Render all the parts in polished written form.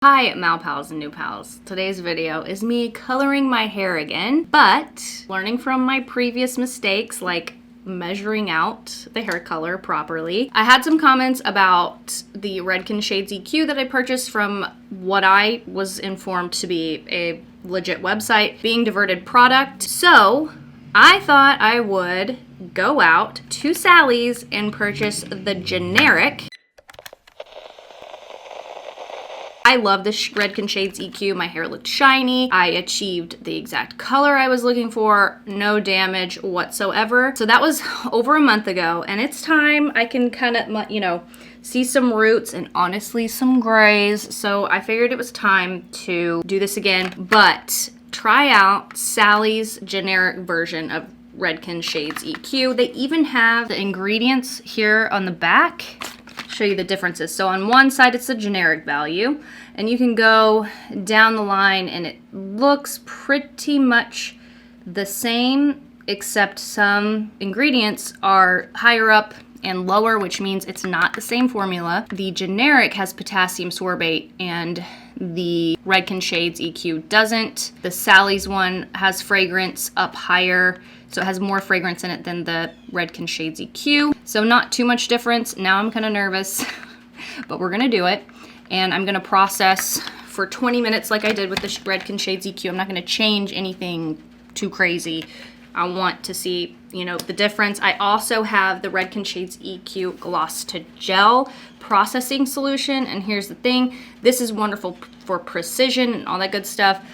Hi Mal Pals and New Pals. Today's video is me coloring my hair again, but learning from my previous mistakes like measuring out the hair color properly. I had some comments about the Redken Shades EQ that I purchased from what I was informed to be a legit website being diverted product. So I thought I would go out to Sally's and purchase the generic. I love the Redken Shades EQ. My hair looked shiny. I achieved the exact color I was looking for. No damage whatsoever. So that was over a month ago, and it's time. I can kind of, see some roots and honestly some grays. So I figured it was time to do this again, but try out Sally's generic version of Redken Shades EQ. They even have the ingredients here on the back. Show you the differences. So on one side it's the generic value, and you can go down the line and it looks pretty much the same, except some ingredients are higher up and lower, which means it's not the same formula. The generic has potassium sorbate and the Redken Shades EQ doesn't. The Sally's one has fragrance up higher, so it has more fragrance in it than the Redken Shades EQ. So not too much difference. Now I'm kind of nervous, but we're gonna do it. And I'm gonna process for 20 minutes like I did with the Redken Shades EQ. I'm not gonna change anything too crazy. I want to see, the difference. I also have the Redken Shades EQ Gloss to Gel processing solution. And here's the thing, this is wonderful for precision and all that good stuff.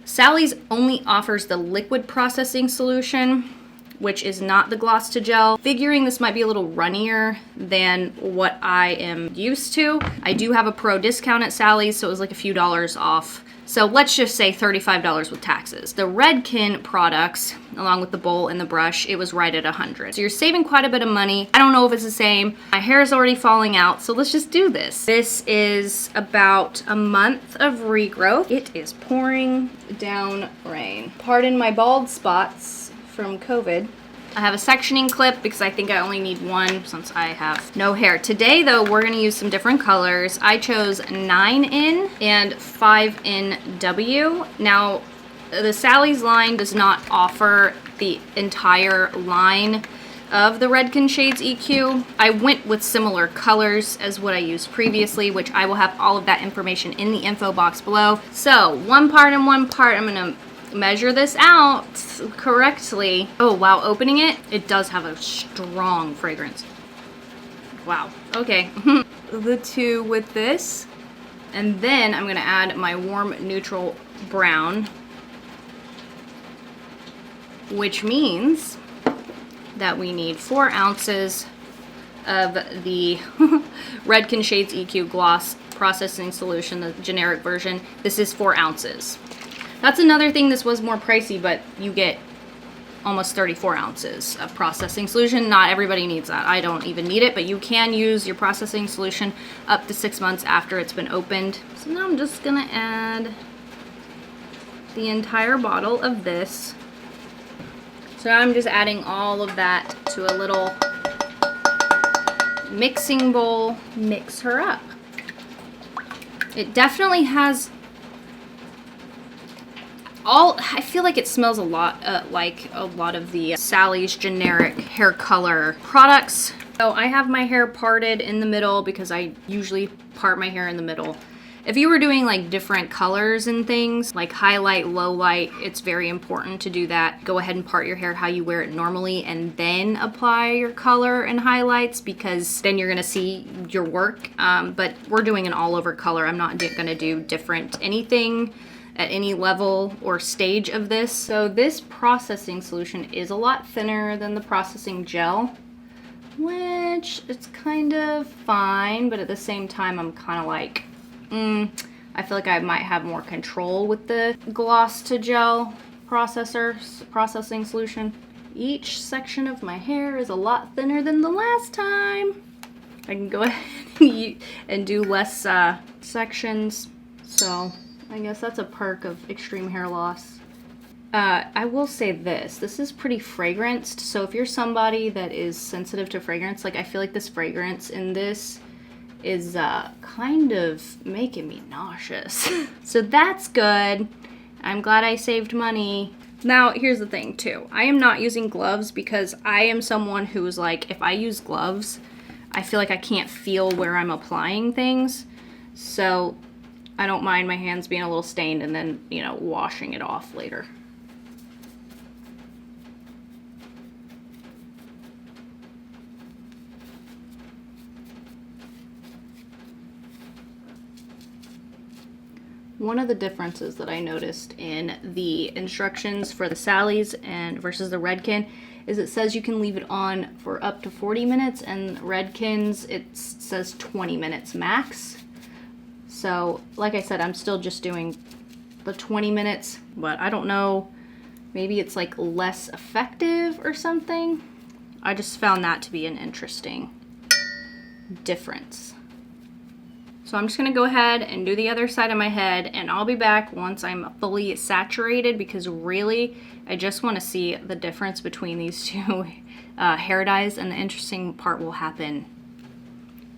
Sally's only offers the liquid processing solution, which is not the gloss to gel. Figuring this might be a little runnier than what I am used to. I do have a pro discount at Sally's, so it was like a few dollars off. So let's just say $35 with taxes. The Redken products, along with the bowl and the brush, it was right at $100. So you're saving quite a bit of money. I don't know if it's the same. My hair is already falling out, so let's just do this. This is about a month of regrowth. It is pouring down rain. Pardon my bald spots from COVID. I have a sectioning clip because I think I only need one since I have no hair. Today though, we're gonna use some different colors. I chose 9N and 5NW. Now, the Sally's line does not offer the entire line of the Redken Shades EQ. I went with similar colors as what I used previously, which I will have all of that information in the info box below. So one part and one part, I'm gonna measure this out correctly. Oh wow, opening it, it does have a strong fragrance. Wow, okay. The two with this, and then I'm gonna add my warm neutral brown, which means that we need 4 ounces of the Redken Shades EQ Gloss Processing Solution, the generic version. This is 4 ounces. That's another thing, this was more pricey, but you get almost 34 ounces of processing solution. Not everybody needs that. I don't even need it, but you can use your processing solution up to 6 months after it's been opened. So now I'm just gonna add the entire bottle of this. So now I'm just adding all of that to a little mixing bowl. Mix her up. It definitely has I feel like it smells a lot like a lot of the Sally's generic hair color products. So I have my hair parted in the middle because I usually part my hair in the middle. If you were doing like different colors and things, like highlight, low light, it's very important to do that. Go ahead and part your hair how you wear it normally and then apply your color and highlights, because then you're gonna see your work. But we're doing an all over color. I'm not gonna do different anything at any level or stage of this. So this processing solution is a lot thinner than the processing gel, which it's kind of fine, but at the same time I'm kind of like, I feel like I might have more control with the gloss to gel processing solution. Each section of my hair is a lot thinner than the last time. I can go ahead and do less sections, so I guess that's a perk of extreme hair loss. I will say this is pretty fragranced, so if you're somebody that is sensitive to fragrance, like I feel like this fragrance in this is kind of making me nauseous. So that's good. I'm glad I saved money. Now, here's the thing too. I am not using gloves because I am someone who's like, if I use gloves, I feel like I can't feel where I'm applying things. So I don't mind my hands being a little stained and then, you know, washing it off later. One of the differences that I noticed in the instructions for the Sally's and versus the Redken is it says you can leave it on for up to 40 minutes, and Redken's it says 20 minutes max. So like I said, I'm still just doing the 20 minutes, but I don't know, maybe it's like less effective or something. I just found that to be an interesting difference. So I'm just gonna go ahead and do the other side of my head, and I'll be back once I'm fully saturated, because really, I just wanna see the difference between these two hair dyes, and the interesting part will happen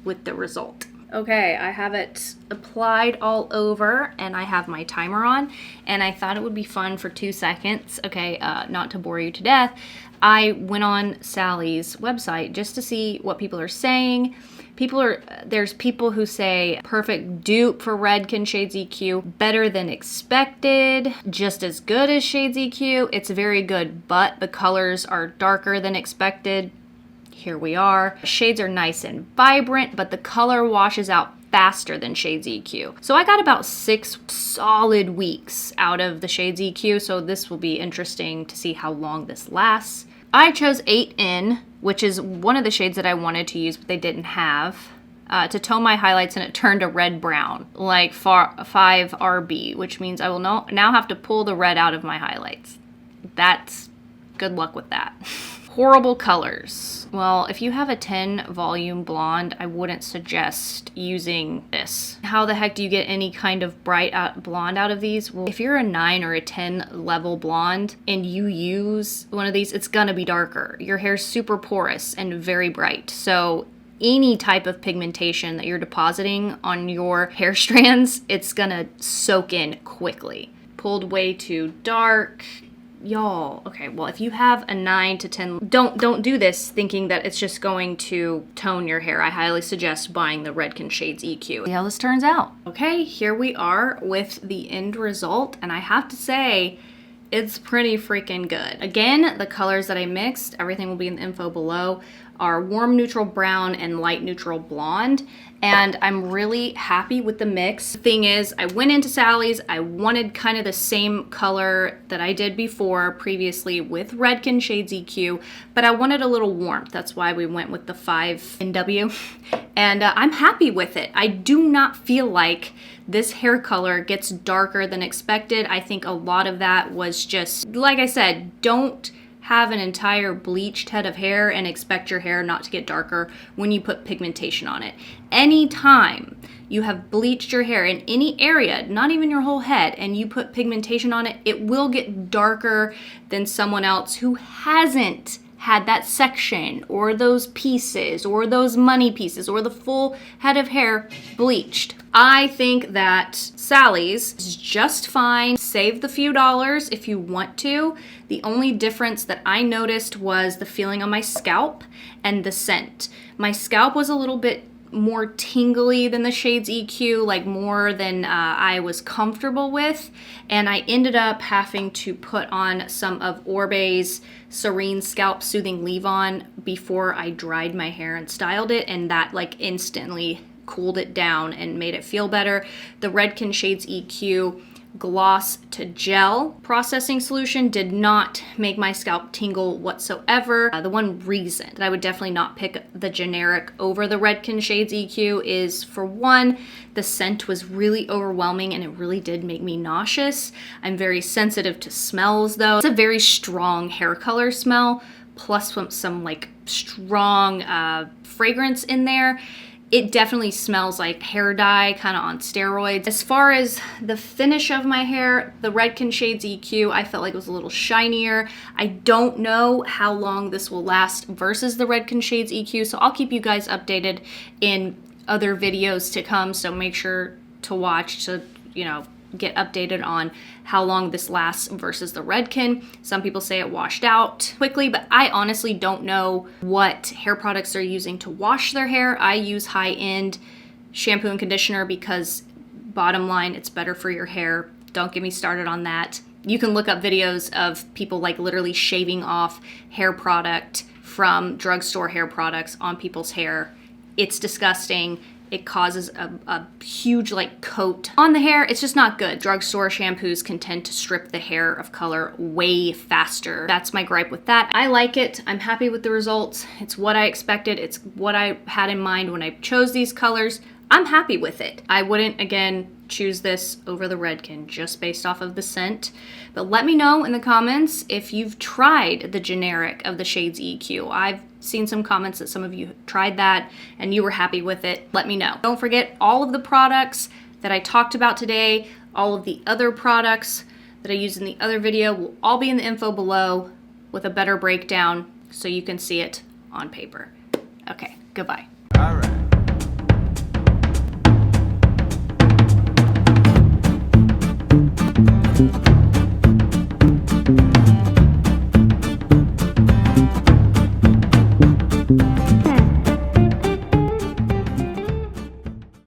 with the result. Okay, I have it applied all over, and I have my timer on, and I thought it would be fun for 2 seconds. Okay, not to bore you to death, I went on Sally's website just to see what people are saying. There's people who say perfect dupe for Redken Shades EQ, better than expected, just as good as Shades EQ. It's very good, but the colors are darker than expected. Here we are. Shades are nice and vibrant, but the color washes out faster than Shades EQ. So I got about 6 solid weeks out of the Shades EQ, so this will be interesting to see how long this lasts. I chose 8N, which is one of the shades that I wanted to use, but they didn't have, to tone my highlights, and it turned a red-brown, like 5RB, which means I will now have to pull the red out of my highlights. That's good luck with that. Horrible colors. Well, if you have a 10 volume blonde, I wouldn't suggest using this. How the heck do you get any kind of bright blonde out of these? Well, if you're a 9 or a 10 level blonde and you use one of these, it's gonna be darker. Your hair's super porous and very bright. So any type of pigmentation that you're depositing on your hair strands, it's gonna soak in quickly. Pulled way too dark. Y'all, okay, well, if you have a 9 to 10, don't do this thinking that it's just going to tone your hair. I highly suggest buying the Redken Shades EQ. See how this turns out. Okay, here we are with the end result, and I have to say, it's pretty freaking good. Again, the colors that I mixed, everything will be in the info below, are warm neutral brown and light neutral blonde, and I'm really happy with the mix. The thing is, I went into Sally's, I wanted kind of the same color that I did before previously with Redken Shades EQ, but I wanted a little warmth. That's why we went with the 5NW, and I'm happy with it. I do not feel like this hair color gets darker than expected. I think a lot of that was just, like I said, don't have an entire bleached head of hair and expect your hair not to get darker when you put pigmentation on it. Anytime you have bleached your hair in any area, not even your whole head, and you put pigmentation on it, it will get darker than someone else who hasn't had that section or those pieces or those money pieces or the full head of hair bleached. I think that Sally's is just fine. Save the few dollars if you want to. The only difference that I noticed was the feeling on my scalp and the scent. My scalp was a little bit more tingly than the Shades EQ, like more than I was comfortable with, and I ended up having to put on some of Orbe's Serene Scalp Soothing Leave-On before I dried my hair and styled it, and that like instantly cooled it down and made it feel better. The Redken Shades EQ gloss to gel processing solution did not make my scalp tingle whatsoever. The one reason that I would definitely not pick the generic over the Redken Shades EQ is, for one, the scent was really overwhelming and it really did make me nauseous. I'm very sensitive to smells though. It's a very strong hair color smell, plus some like strong fragrance in there. It definitely smells like hair dye, kind of on steroids. As far as the finish of my hair, the Redken Shades EQ, I felt like it was a little shinier. I don't know how long this will last versus the Redken Shades EQ, so I'll keep you guys updated in other videos to come, so make sure to watch to, get updated on how long this lasts versus the Redken. Some people say it washed out quickly, but I honestly don't know what hair products they're using to wash their hair. I use high-end shampoo and conditioner because bottom line, it's better for your hair. Don't get me started on that. You can look up videos of people like literally shaving off hair product from drugstore hair products on people's hair. It's disgusting. It causes a huge coat on the hair. It's just not good. Drugstore shampoos can tend to strip the hair of color way faster. That's my gripe with that. I like it. I'm happy with the results. It's what I expected. It's what I had in mind when I chose these colors. I'm happy with it. I wouldn't, again, choose this over the Redken just based off of the scent. But let me know in the comments if you've tried the generic of the Shades EQ. I've seen some comments that some of you tried that and you were happy with it. Let me know. Don't forget, all of the products that I talked about today, all of the other products that I used in the other video will all be in the info below with a better breakdown so you can see it on paper. Okay, goodbye. All right.